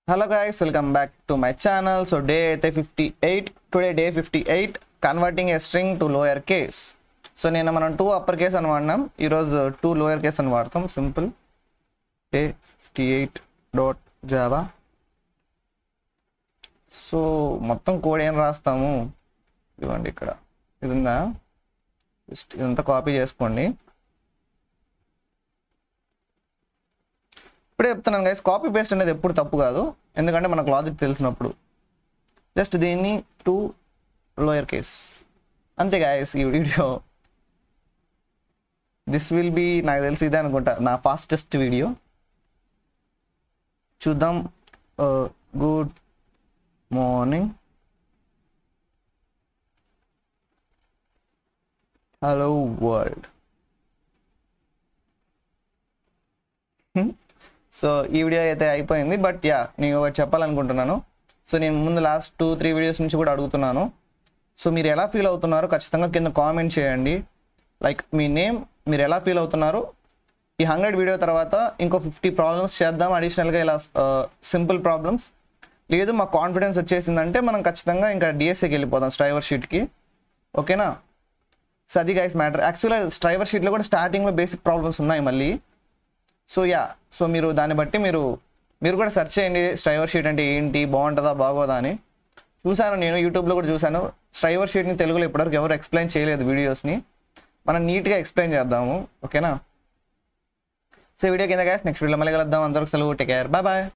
Hello guys, welcome back to my channel. So day 58, today day 58, converting a string to lower case. So నేను మనం 2 upper case అని వాడినాం, ఈరోజు 2 lower case అని వాడతాం. Simple day 58.java. So మొత్తం code ఏం రాస్తాము ఇవ్వండి, ఇక్కడ ఇది ఉందా, జస్ట్ ఇదంతా కాపీ చేసుకోండి. ఇప్పుడే చెప్తున్నాను గైస్, కాపీ పేస్ట్ అనేది ఎప్పుడు తప్పు కాదు, ఎందుకంటే మనకు లాజిక్ తెలిసినప్పుడు. జస్ట్ దీన్ని 2 లోయర్ కేస్ అంతే గైస్. ఈ వీడియో దిస్ విల్ బి, నాకు తెలిసి ఇదే అనుకుంటా నా ఫాస్టెస్ట్ వీడియో. చూద్దాం. Good morning, hello world. So ఈ వీడియో అయితే అయిపోయింది, బట్ యా నేను ఒకటి చెప్పాలనుకుంటున్నాను. సో నేను ముందు లాస్ట్ 2-3 వీడియోస్ నుంచి కూడా అడుగుతున్నాను. సో మీరు ఎలా ఫీల్ అవుతున్నారో ఖచ్చితంగా కింద కామెంట్ చేయండి. లైక్ మీ నేమ్, మీరు ఎలా ఫీల్ అవుతున్నారు. ఈ 100 వీడియో తర్వాత ఇంకో 50 ప్రాబ్లమ్స్ చేద్దాం అడిషనల్గా, ఇలా సింపుల్ ప్రాబ్లమ్స్. లేదు మాకు కాన్ఫిడెన్స్ వచ్చేసిందంటే మనం ఖచ్చితంగా ఇంకా డిఎస్ఏకి వెళ్ళిపోదాం, స్ట్రైవర్ షీట్కి. ఓకేనా? సో అది గైస్ మ్యాటర్. యాక్చువల్గా స్ట్రైవర్ షీట్లో కూడా స్టార్టింగ్లో బేసిక్ ప్రాబ్లమ్స్ ఉన్నాయి మళ్ళీ. సో యా, సో మీరు దాన్ని బట్టి మీరు కూడా సెర్చ్ చేయండి, స్ట్రైవర్ షీట్ అంటే ఏంటి, బాగుంటుందా బాగోదా అని. చూశాను నేను యూట్యూబ్లో కూడా చూశాను. స్ట్రైవర్ షీట్ని తెలుగులో ఇప్పటివరకు ఎవరు ఎక్స్ప్లెయిన్ చేయలేదు వీడియోస్ని, మనం నీట్గా ఎక్స్ప్లెయిన్ చేద్దాము. ఓకేనా? సో వీడియో కింద గైస్, నెక్స్ట్ వీడియో మళ్ళీ కలుద్దాం. అందరికి సెలవు, టేక్ కేర్, బాయ్ బాయ్.